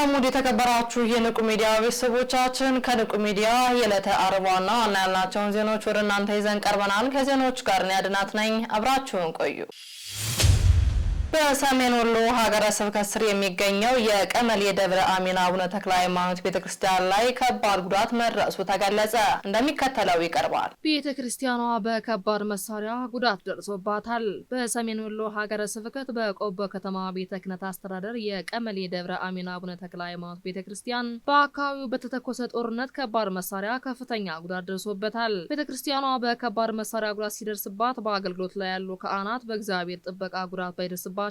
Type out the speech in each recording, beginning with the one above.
ሰላም ወደ ተከበራችሁ የንቁ ሚዲያ ቤተሰቦቻችን ከንቁ ሚዲያ የዕለተ ዓርብ ዋና ያልናቸውን ዜናዎች ወደ እናንተ ይዘን ቀርበናል። ከዜናዎቹ ጋር እኔ አድናት ነኝ። አብራችሁን ቆዩ። በሰሜን ወሎ ሀገረ ስብከት ስር የሚገኘው የቀመሌ ደብረ አሚን አቡነ ተክለ ሃይማኖት ቤተክርስቲያን ላይ ከባድ ጉዳት መድረሱ ተገለጸ። እንደሚከተለው ይቀርባል። ቤተክርስቲያኗ በከባድ መሳሪያ ጉዳት ደርሶባታል። በሰሜን ወሎ ሀገረ ስብከት በቆቦ ከተማ ቤተ ክህነት አስተዳደር የቀመሌ ደብረ አሚን አቡነ ተክለ ሃይማኖት ቤተክርስቲያን በአካባቢው በተተኮሰ ጦርነት ከባድ መሳሪያ ከፍተኛ ጉዳት ደርሶበታል። ቤተክርስቲያኗ በከባድ መሳሪያ ጉዳት ሲደርስባት በአገልግሎት ላይ ያሉ ካህናት በእግዚአብሔር ጥበቃ ጉዳት ባይደርስባቸው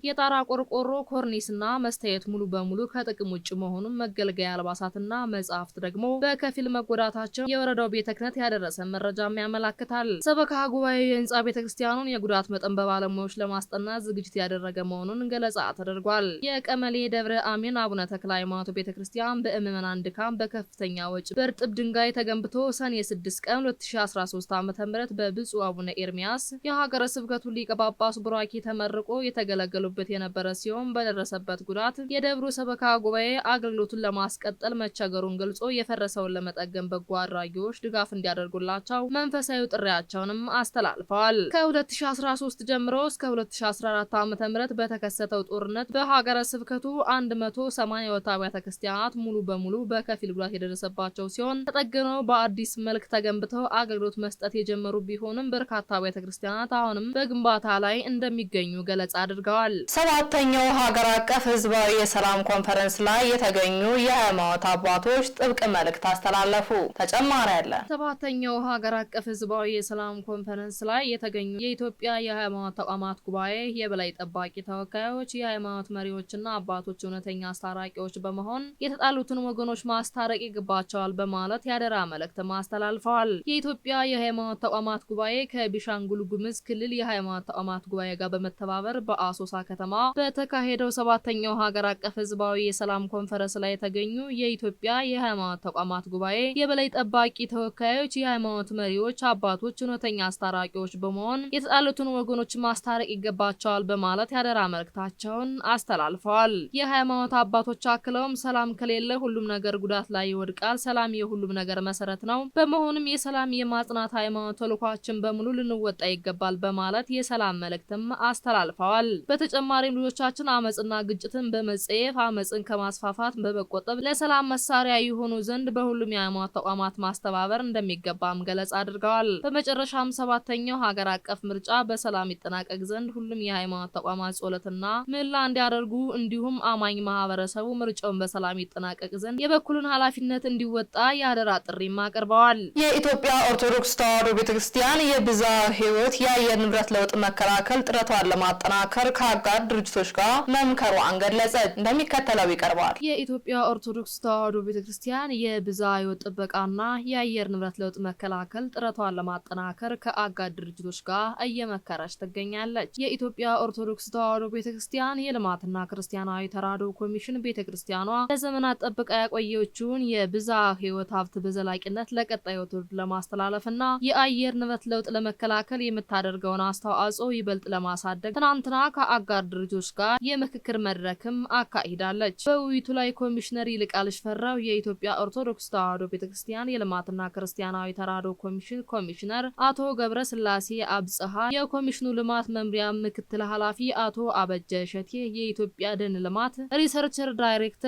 የጣራ ቆርቆሮ ኮርኒስና መስታየት ሙሉ በሙሉ ከጥቅም ውጭ መሆኑን መገልገያ አልባሳትና መጻሕፍት ደግሞ በከፊል መጎዳታቸው የወረዳው ቤተ ክህነት ያደረሰ መረጃም ያመለክታል። ሰበካ ጉባኤ የህንጻ ቤተክርስቲያኑን የጉዳት መጠን በባለሙያዎች ለማስጠናት ዝግጅት ያደረገ መሆኑን ገለጻ ተደርጓል። የቀመሌ ደብረ አሚን አቡነ ተክለ ሃይማኖት ቤተክርስቲያን በምዕመናን ድካም በከፍተኛ ወጪ በእርጥብ ድንጋይ ተገንብቶ ሰኔ 6 ቀን 2013 ዓ.ም በብፁዕ አቡነ ኤርሚያስ የሀገረ ስብከቱ ሊቀ ጳጳስ ቡራኬ ተመርቆ የተገለገሉበት የነበረ ሲሆን በደረሰበት ጉዳት የደብሩ ሰበካ ጉባኤ አገልግሎቱን ለማስቀጠል መቸገሩን ገልጾ የፈረሰውን ለመጠገን በጎ አድራጊዎች ድጋፍ እንዲያደርጉላቸው መንፈሳዊ ጥሪያቸውንም አስተላልፈዋል። ከ2013 ጀምሮ እስከ 2014 ዓ.ም በተከሰተው ጦርነት በሀገረ ስብከቱ 180 አብያተ ክርስቲያናት ሙሉ በሙሉ በከፊል ጉዳት የደረሰባቸው ሲሆን ተጠግነው በአዲስ መልክ ተገንብተው አገልግሎት መስጠት የጀመሩ ቢሆንም በርካታ አብያተ ክርስቲያናት አሁንም በግንባታ ላይ እንደሚገኙ ገለጻ አድርገዋል። ሰባተኛው ሀገር አቀፍ ህዝባዊ የሰላም ኮንፈረንስ ላይ የተገኙ የሃይማኖት አባቶች ጥብቅ መልእክት አስተላለፉ። ተጨማሪ አለ። ሰባተኛው ሀገር አቀፍ ህዝባዊ የሰላም ኮንፈረንስ ላይ የተገኙ የኢትዮጵያ የሃይማኖት ተቋማት ጉባኤ የበላይ ጠባቂ ተወካዮች፣ የሃይማኖት መሪዎችና አባቶች እውነተኛ አስታራቂዎች በመሆን የተጣሉትን ወገኖች ማስታረቅ ይገባቸዋል በማለት ያደራ መልእክት አስተላልፈዋል። የኢትዮጵያ የሃይማኖት ተቋማት ጉባኤ ከቤኒሻንጉል ጉሙዝ ክልል የሃይማኖት ተቋማት ጉባኤ ጋር በመተባበር በአሶሳ ከተማ በተካሄደው ሰባተኛው ሀገር አቀፍ ህዝባዊ የሰላም ኮንፈረንስ ላይ የተገኙ የኢትዮጵያ የሃይማኖት ተቋማት ጉባኤ የበላይ ጠባቂ ተወካዮች፣ የሃይማኖት መሪዎች፣ አባቶች እውነተኛ አስታራቂዎች በመሆን የተጣሉትን ወገኖች ማስታረቅ ይገባቸዋል በማለት ያደራ መልእክታቸውን አስተላልፈዋል። የሃይማኖት አባቶች አክለውም ሰላም ከሌለ ሁሉም ነገር ጉዳት ላይ ይወድቃል። ሰላም የሁሉም ነገር መሰረት ነው። በመሆኑም የሰላም የማጽናት ሃይማኖት ተልዕኳችን በሙሉ ልንወጣ ይገባል በማለት የሰላም መልእክትም አስተላልፈዋል። በተጨማሪም ልጆቻችን አመጽና ግጭትን በመጸየፍ አመጽን ከማስፋፋት በመቆጠብ ለሰላም መሳሪያ የሆኑ ዘንድ በሁሉም የሃይማኖት ተቋማት ማስተባበር እንደሚገባም ገለጻ አድርገዋል። በመጨረሻም ሰባተኛው ሀገር አቀፍ ምርጫ በሰላም ይጠናቀቅ ዘንድ ሁሉም የሃይማኖት ተቋማት ጸሎትና ምህላ እንዲያደርጉ እንዲሁም አማኝ ማህበረሰቡ ምርጫውን በሰላም ይጠናቀቅ ዘንድ የበኩሉን ኃላፊነት እንዲወጣ የአደራ ጥሪም አቅርበዋል። የኢትዮጵያ ኦርቶዶክስ ተዋሕዶ ቤተክርስቲያን የብዝሃ ሕይወት የአየር ንብረት ለውጥ መከላከል ጥረቷን ለማጠናከር ከአጋር ድርጅቶች ጋር መምከሯን ገለጸች። እንደሚከተለው ይቀርባል። የኢትዮጵያ ኦርቶዶክስ ተዋሕዶ ቤተክርስቲያን የብዝሃ ሕይወት ጥበቃና የአየር ንብረት ለውጥ መከላከል ጥረቷን ለማጠናከር ከአጋር ድርጅቶች ጋር እየመከረች ትገኛለች። የኢትዮጵያ ኦርቶዶክስ ተዋሕዶ ቤተክርስቲያን የልማትና ክርስቲያናዊ ተራድኦ ኮሚሽን ቤተክርስቲያኗ ለዘመናት ጠብቃ ያቆየችውን የብዝሃ ሕይወት ሀብት በዘላቂነት ለቀጣዩ ትውልድ ለማስተላለፍና የአየር ንብረት ለውጥ ለመከላከል የምታደርገውን አስተዋጽኦ ይበልጥ ለማሳደግ ትናንትና ከአጋር ድርጅቶች ጋር የምክክር መድረክም አካሂዳለች። በውይይቱ ላይ ኮሚሽነር ይልቃል ሽፈራው የኢትዮጵያ ኦርቶዶክስ ተዋሕዶ ቤተክርስቲያን የልማትና ክርስቲያናዊ ተራድኦ ኮሚሽን ኮሚሽነር፣ አቶ ገብረ ስላሴ አብጽሃ የኮሚሽኑ ልማት መምሪያ ምክትል ኃላፊ፣ አቶ አበጀ ሸቴ የኢትዮጵያ ደን ልማት ሪሰርቸር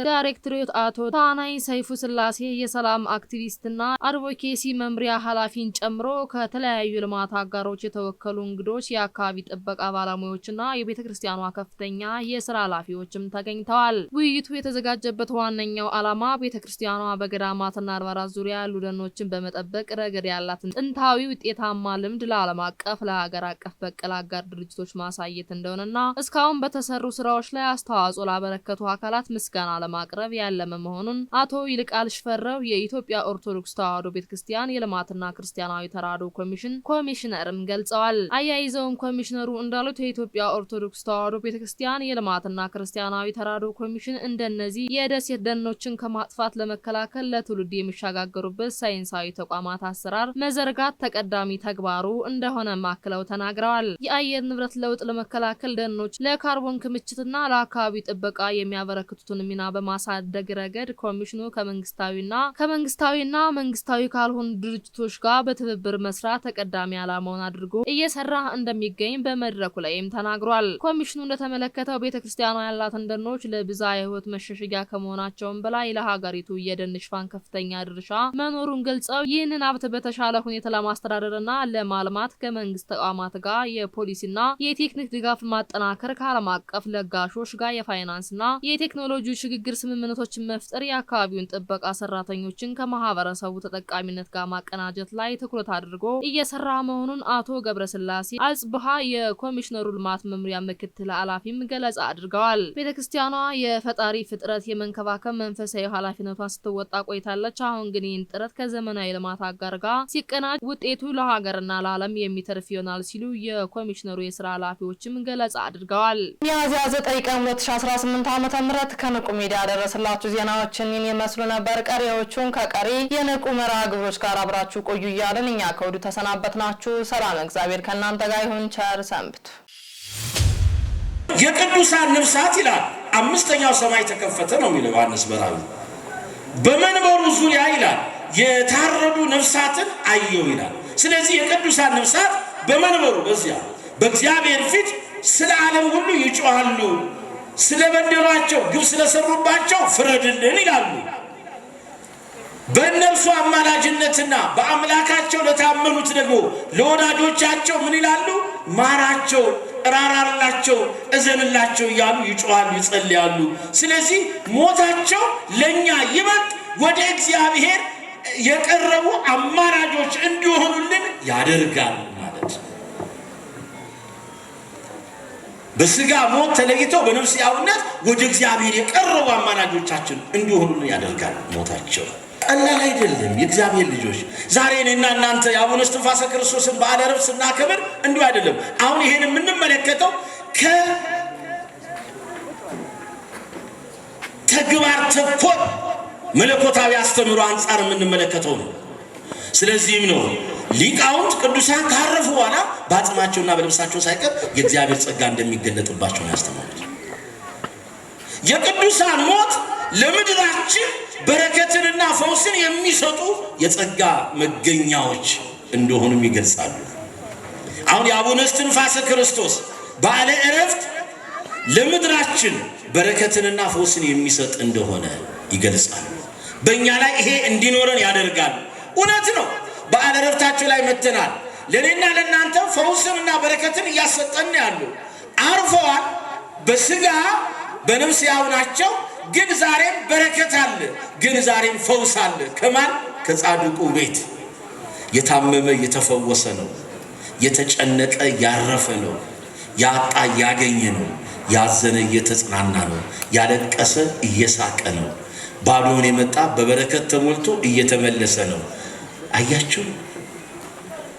ዳይሬክቶሬት፣ አቶ ታናይ ሰይፉ ስላሴ የሰላም አክቲቪስትና አድቮኬሲ መምሪያ ኃላፊን ጨምሮ ከተለያዩ ልማት አጋሮች የተወከሉ እንግዶች፣ የአካባቢ ጥበቃ ባለሙያዎችና የቤተክርስቲያኗ ከፍተኛ የሥራ ኃላፊዎችም ተገኝተዋል። ውይይቱ የተዘጋጀበት ዋነኛው ዓላማ ቤተክርስቲያኗ በገዳማትና አድባራት ዙሪያ ያሉ ደኖችን በመጠበቅ ረገድ ያላትን ጥንታዊ ውጤታማ ልምድ ለዓለም አቀፍ ለሀገር አቀፍ በቀል አጋር ድርጅቶች ማሳየት እንደሆነና እስካሁን በተሰሩ ስራዎች ላይ አስተዋጽኦ ላበረከቱ አካላት ምስጋና ለማቅረብ ያለመ መሆኑን አቶ ይልቃል ሽፈራው የኢትዮጵያ ኦርቶዶክስ ተዋሕዶ ቤተክርስቲያን የልማትና ክርስቲያናዊ ተራድኦ ኮሚሽን ኮሚሽነርም ገልጸዋል። አያይዘውም ኮሚሽነሩ እንዳሉት የኢትዮጵያ ኦርቶዶክስ ተዋሕዶ ቤተክርስቲያን የልማትና ክርስቲያናዊ ተራድኦ ኮሚሽን እንደነዚህ የደሴት ደኖችን ከማጥፋት ለመከላከል ለትውልድ የሚሻጋገሩበት ሳይንሳዊ ተቋማት አሰራር መዘርጋት ተቀዳሚ ተግባሩ እንደሆነ ማክለው ተናግረዋል። የአየር ንብረት ለውጥ ለመከላከል ደኖች ለካርቦን ክምችትና ለአካባቢ ጥበቃ የሚያበረክቱትን ሚና በማሳደግ ረገድ ኮሚሽኑ ከመንግስታዊና መንግስታዊ ካልሆኑ ድርጅቶች ጋር በትብብር መስራት ተቀዳሚ ዓላማውን አድርጎ እየሰራ እንደሚገኝ በመድረኩ ላይም ተናግሯል። ኮሚሽኑ እንደተመለከተው ቤተክርስቲያኗ ያላትን ደኖች ለብዝሃ ሕይወት መሸሸጊያ ከመሆናቸውም በላይ ለሀገሪቱ የደን ሽፋን ከፍተኛ ድርሻ መኖሩን ገልጸው ይህንን ሀብት በተሻለ ሁኔታ ለማስተዳደርና ለማልማት ከመንግስት ተቋማት ጋር የፖሊሲና የቴክኒክ ድጋፍ ማጠናከር፣ ከዓለም አቀፍ ለጋሾች ጋር የፋይናንስና የቴክኖሎጂ ሽግግር ስምምነቶችን መፍጠር፣ የአካባቢውን ጥበቃ ሰራተኞችን ከማህበረሰቡ ተጠቃሚነት ጋር ማቀናጀት ላይ ትኩረት አድርጎ እየሰራ መሆኑን አቶ ገብረስላሴ አጽብሃ የኮሚሽነሩ ልማት መምሪያ ምክትል ኃላፊም ገለጻ አድርገዋል። ቤተክርስቲያኗ የፈጣሪ ፍጥረት የመንከባከብ መንፈሳዊ ኃላፊነቷን ስትወጣ ቆይታለች። አሁን ግን ይህን ጥረት ከዘመናዊ ልማት አጋር ጋር ሲቀናጅ ውጤቱ ለሀገርና ለዓለም የሚተርፍ ይሆናል ሲሉ የኮሚሽነሩ የስራ ኃላፊዎችም ገለጻ አድርገዋል። ሚያዝያ 9 ቀን 2018 ዓ.ም ከንቁ ሚዲያ ያደረስላችሁ ዜናዎችን ይመስሉ ነበር። ቀሪዎቹን ከቀሪ የንቁ መርሃ ግብሮች ጋር አብራችሁ ቆዩ እያልን እኛ ከወዲሁ ተሰናበትናችሁ። ሰላም እግዚአብሔር ከእናንተ ጋር ይሁን። ቸር ሰንብቱ። የቅዱሳን ነፍሳት ይላል አምስተኛው ሰማይ ተከፈተ ነው የሚለው ዮሐንስ በራእዩ። በመንበሩ ዙሪያ ይላል የታረዱ ነፍሳትን አየው ይላል። ስለዚህ የቅዱሳን ነፍሳት በመንበሩ በዚያ በእግዚአብሔር ፊት ስለ ዓለም ሁሉ ይጮሃሉ። ስለበደሏቸው ግፍ ስለሰሩባቸው ፍረድልን ይላሉ። በእነርሱ አማላጅነትና በአምላካቸው ለታመኑት ደግሞ ለወዳጆቻቸው ምን ይላሉ? ማራቸው፣ ራራላቸው፣ እዘንላቸው እያሉ ይጮሃሉ፣ ይጸልያሉ። ስለዚህ ሞታቸው ለኛ ይበልጥ ወደ እግዚአብሔር የቀረቡ አማላጆች እንዲሆኑልን ያደርጋል ማለት ነው። በስጋ ሞት ተለይተው በነፍስ ሕያውነት ወደ እግዚአብሔር የቀረቡ አማላጆቻችን እንዲሆኑልን ያደርጋል ሞታቸው። ቀላል አይደለም። የእግዚአብሔር ልጆች ዛሬ እኔና እናንተ የአቡነ እስትንፋሰ ክርስቶስን በዓለ ዕረፍት ስናከብር እንዲሁ አይደለም። አሁን ይሄን የምንመለከተው ከተግባር ተኮር መለኮታዊ አስተምሮ አንጻር የምንመለከተው ነው። ስለዚህም ነው ሊቃውንት ቅዱሳን ካረፉ በኋላ በአጽማቸውና በልብሳቸው ሳይቀር የእግዚአብሔር ጸጋ እንደሚገለጥባቸው ነው ያስተማሩት። የቅዱሳን ሞት ለምድራችን በረከትንና ፈውስን የሚሰጡ የጸጋ መገኛዎች እንደሆኑም ይገልጻሉ። አሁን የአቡነ እስትንፋሰ ክርስቶስ በዓለ ዕረፍት ለምድራችን በረከትንና ፈውስን የሚሰጥ እንደሆነ ይገልጻሉ። በእኛ ላይ ይሄ እንዲኖረን ያደርጋል። እውነት ነው። በዓለ ዕረፍታቸው ላይ መተናል። ለእኔና ለእናንተ ፈውስንና በረከትን እያሰጠን ያሉ አርፈዋል። በስጋ በነፍስ ሕያው ናቸው። ግን ዛሬም በረከት አለ፣ ግን ዛሬም ፈውስ አለ። ከማን? ከጻድቁ ቤት የታመመ የተፈወሰ ነው፣ የተጨነቀ ያረፈ ነው፣ ያጣ ያገኘ ነው፣ ያዘነ እየተጽናና ነው፣ ያለቀሰ እየሳቀ ነው፣ ባዶን የመጣ በበረከት ተሞልቶ እየተመለሰ ነው። አያችሁ?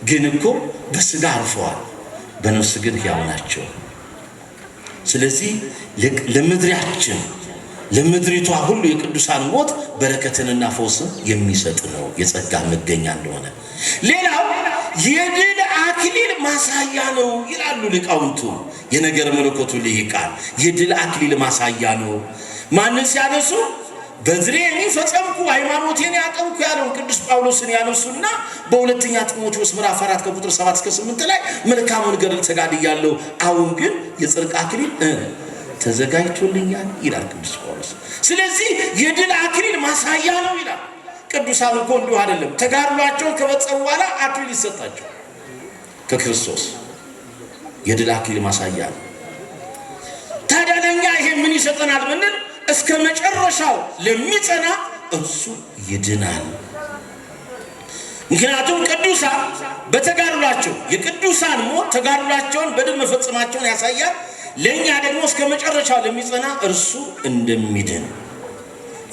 ግን እኮ በስጋ አርፈዋል፣ በነፍስ ግን ሕያው ናቸው። ስለዚህ ለምድራችን ለምድሪቷ ሁሉ የቅዱሳን ሞት በረከትንና ፈውስን የሚሰጥ ነው፣ የጸጋ መገኛ እንደሆነ። ሌላው የድል አክሊል ማሳያ ነው ይላሉ ሊቃውንቱ። የነገረ መለኮቱ ልሂቃን የድል አክሊል ማሳያ ነው። ማንን ሲያነሱ? በዝሬኒ ፈጸምኩ ሃይማኖቴን ያጠንኩ ያለው ቅዱስ ጳውሎስን ያነሱና በሁለተኛ ጢሞቴዎስ ምዕራፍ 4 ከቁጥር 7 እስከ 8 ላይ መልካሙን ገድል ተጋድያለሁ፣ አሁን ግን የጽድቅ አክሊል ተዘጋጅቶልኛል ይላል ቅዱስ ጳውሎስ። ስለዚህ የድል አክሊል ማሳያ ነው ይላል። ቅዱሳን እኮ እንዲሁ አይደለም። ተጋድሏቸውን ከፈጸሙ በኋላ አክሊል ይሰጣቸው ከክርስቶስ የድል አክሊል ማሳያ ነው። ታዲያ ለኛ ይሄ ምን ይሰጠናል ብንል እስከ መጨረሻው ለሚጸና እርሱ ይድናል። ምክንያቱም ቅዱሳን በተጋድሏቸው የቅዱሳን ሞት ተጋድሏቸውን በድል መፈጸማቸውን ያሳያል። ለኛ ደግሞ እስከ መጨረሻው ለሚጸና እርሱ እንደሚድን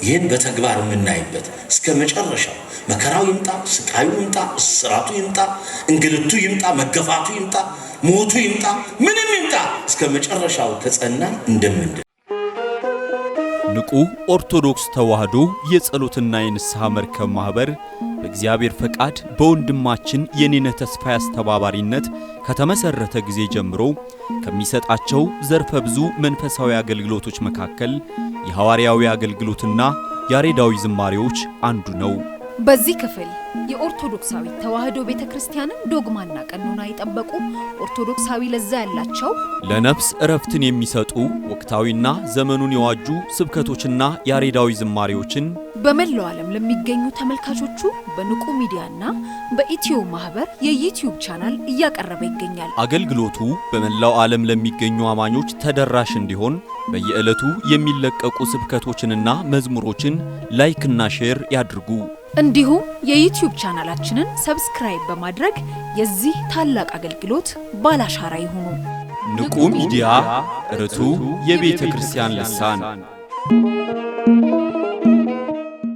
ይህን በተግባር የምናይበት እስከ መጨረሻው መከራው ይምጣ፣ ስቃዩ ይምጣ፣ እስራቱ ይምጣ፣ እንግልቱ ይምጣ፣ መገፋቱ ይምጣ፣ ሞቱ ይምጣ፣ ምንም ይምጣ እስከ መጨረሻው ከጸናን እንደምንድን ንቁ ኦርቶዶክስ ተዋህዶ የጸሎትና የንስሐ መርከብ ማህበር በእግዚአብሔር ፈቃድ በወንድማችን የኔነህ ተስፋዬ አስተባባሪነት ከተመሰረተ ጊዜ ጀምሮ ከሚሰጣቸው ዘርፈ ብዙ መንፈሳዊ አገልግሎቶች መካከል የሐዋርያዊ አገልግሎትና ያሬዳዊ ዝማሬዎች አንዱ ነው። በዚህ ክፍል የኦርቶዶክሳዊ ተዋህዶ ቤተክርስቲያንን ዶግማና ቀኖና የጠበቁ ኦርቶዶክሳዊ ለዛ ያላቸው ለነፍስ እረፍትን የሚሰጡ ወቅታዊና ዘመኑን የዋጁ ስብከቶችና ያሬዳዊ ዝማሬዎችን በመላው ዓለም ለሚገኙ ተመልካቾቹ በንቁ ሚዲያና በኢትዮ ማህበር የዩቲዩብ ቻናል እያቀረበ ይገኛል። አገልግሎቱ በመላው ዓለም ለሚገኙ አማኞች ተደራሽ እንዲሆን በየዕለቱ የሚለቀቁ ስብከቶችንና መዝሙሮችን ላይክና ሼር ያድርጉ። እንዲሁም የዩቲዩብ ቻናላችንን ሰብስክራይብ በማድረግ የዚህ ታላቅ አገልግሎት ባላሻራ ይሁኑ። ንቁ ሚዲያ ርቱ የቤተ ክርስቲያን ልሳን